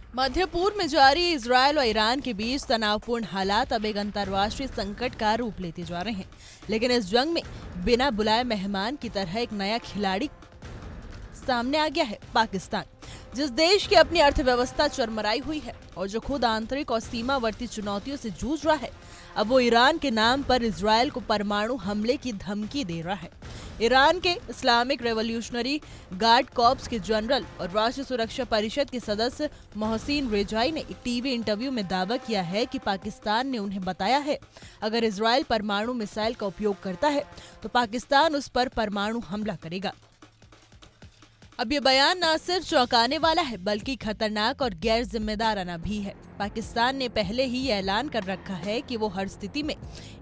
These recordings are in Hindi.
मध्य पूर्व में जारी इजरायल और ईरान के बीच तनावपूर्ण हालात अब एक अंतर्राष्ट्रीय संकट का रूप लेते जा रहे हैं। लेकिन इस जंग में बिना बुलाए मेहमान की तरह एक नया खिलाड़ी सामने आ गया है, पाकिस्तान। जिस देश की अपनी अर्थव्यवस्था चरमराई हुई है और जो खुद आंतरिक और सीमावर्ती चुनौतियों से जूझ रहा है, अब वो ईरान के नाम पर इजरायल को परमाणु हमले की धमकी दे रहा है। ईरान के इस्लामिक रेवोल्यूशनरी गार्ड कॉर्प्स के जनरल और राष्ट्रीय सुरक्षा परिषद के सदस्य मोहसिन रेजाई ने एक टीवी इंटरव्यू में दावा किया है कि पाकिस्तान ने उन्हें बताया है अगर इजरायल परमाणु मिसाइल का उपयोग करता है तो पाकिस्तान उस पर परमाणु हमला करेगा। अब ये बयान न सिर्फ चौंकाने वाला है बल्कि खतरनाक और गैर जिम्मेदाराना भी है। पाकिस्तान ने पहले ही ऐलान कर रखा है कि वो हर स्थिति में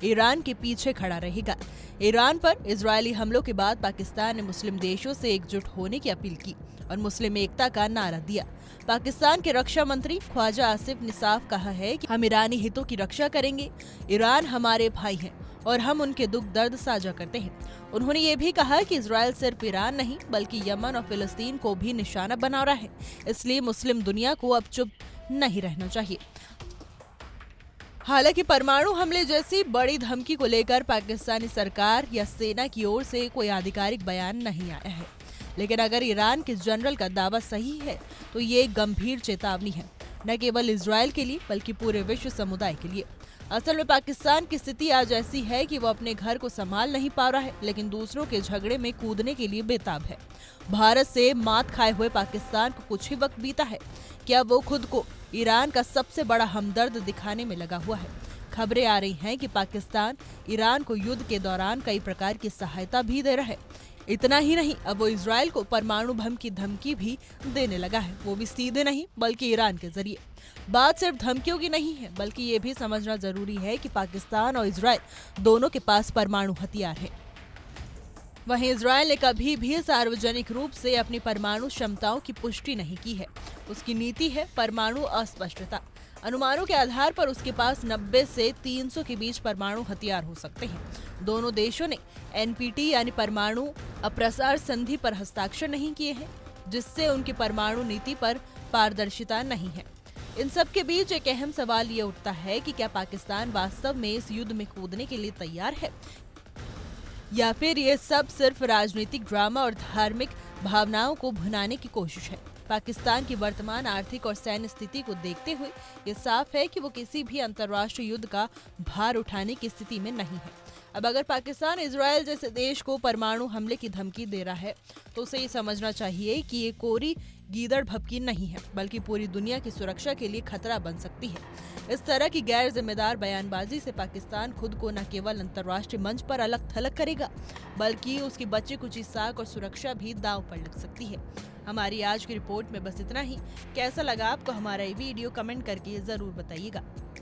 ईरान के पीछे खड़ा रहेगा। ईरान पर इजरायली हमलों के बाद पाकिस्तान ने मुस्लिम देशों से एकजुट होने की अपील की और मुस्लिम एकता का नारा दिया। पाकिस्तान के रक्षा मंत्री ख्वाजा आसिफ ने साफ कहा है कि हम ईरानी हितों की रक्षा करेंगे। ईरान हमारे भाई हैं और हम उनके दुख दर्द साझा करते हैं। उन्होंने ये भी कहा कि इजरायल सिर्फ ईरान नहीं बल्कि यमन और फिलिस्तीन को भी निशाना बना रहा है, इसलिए मुस्लिम दुनिया को अब चुप नहीं रहना चाहिए। हालांकि परमाणु हमले जैसी बड़ी धमकी को लेकर पाकिस्तानी सरकार या सेना की ओर से कोई आधिकारिक बयान नहीं आया है, लेकिन अगर ईरान के जनरल का दावा सही है तो ये एक गंभीर चेतावनी है, न केवल इजरायल के लिए बल्कि पूरे विश्व समुदाय के लिए। असल में पाकिस्तान की स्थिति आज ऐसी है कि वो अपने घर को संभाल नहीं पा रहा है, लेकिन दूसरों के झगड़े में कूदने के लिए बेताब है। भारत से मात खाए हुए पाकिस्तान को कुछ ही वक्त बीता है कि अब वो खुद को ईरान का सबसे बड़ा हमदर्द दिखाने में लगा हुआ है। खबरें आ रही हैं कि पाकिस्तान ईरान को युद्ध के दौरान कई प्रकार की सहायता भी दे रहा है। इतना ही नहीं, अब वो इजरायल को परमाणु बम की धमकी भी देने लगा है, वो भी सीधे नहीं बल्कि ईरान के जरिए। बात सिर्फ धमकियों की नहीं है बल्कि ये भी समझना जरूरी है कि पाकिस्तान और इजरायल दोनों के पास परमाणु हथियार है। वहीं इजरायल ने कभी भी सार्वजनिक रूप से अपनी परमाणु क्षमताओं की पुष्टि नहीं की है। उसकी नीति है परमाणु अस्पष्टता। अनुमानों के आधार पर उसके पास 90 से 300 के बीच परमाणु हथियार हो सकते हैं। दोनों देशों ने एनपीटी यानी परमाणु अप्रसार संधि पर हस्ताक्षर नहीं किए हैं, जिससे उनकी परमाणु नीति पर पारदर्शिता नहीं है। इन सब के बीच एक अहम सवाल ये उठता है कि क्या पाकिस्तान वास्तव में इस युद्ध में कूदने के लिए तैयार है या फिर ये सब सिर्फ राजनीतिक ड्रामा और धार्मिक भावनाओं को भुनाने की कोशिश है। पाकिस्तान की वर्तमान आर्थिक और सैन्य स्थिति को देखते हुए ये साफ है कि वो किसी भी अंतर्राष्ट्रीय युद्ध का भार उठाने की स्थिति में नहीं है। अब अगर पाकिस्तान इजरायल जैसे देश को परमाणु हमले की धमकी दे रहा है तो उसे ये समझना चाहिए कि ये कोरी गीदड़ भभकी नहीं है बल्कि पूरी दुनिया की सुरक्षा के लिए खतरा बन सकती है। इस तरह की गैर जिम्मेदार बयानबाजी से पाकिस्तान खुद को न केवल अंतर्राष्ट्रीय मंच पर अलग थलग करेगा बल्कि उसकी बची कुची साख और सुरक्षा भी दांव पर लग सकती है। हमारी आज की रिपोर्ट में बस इतना ही। कैसा लगा आपको हमारा ये वीडियो कमेंट करके जरूर बताइएगा।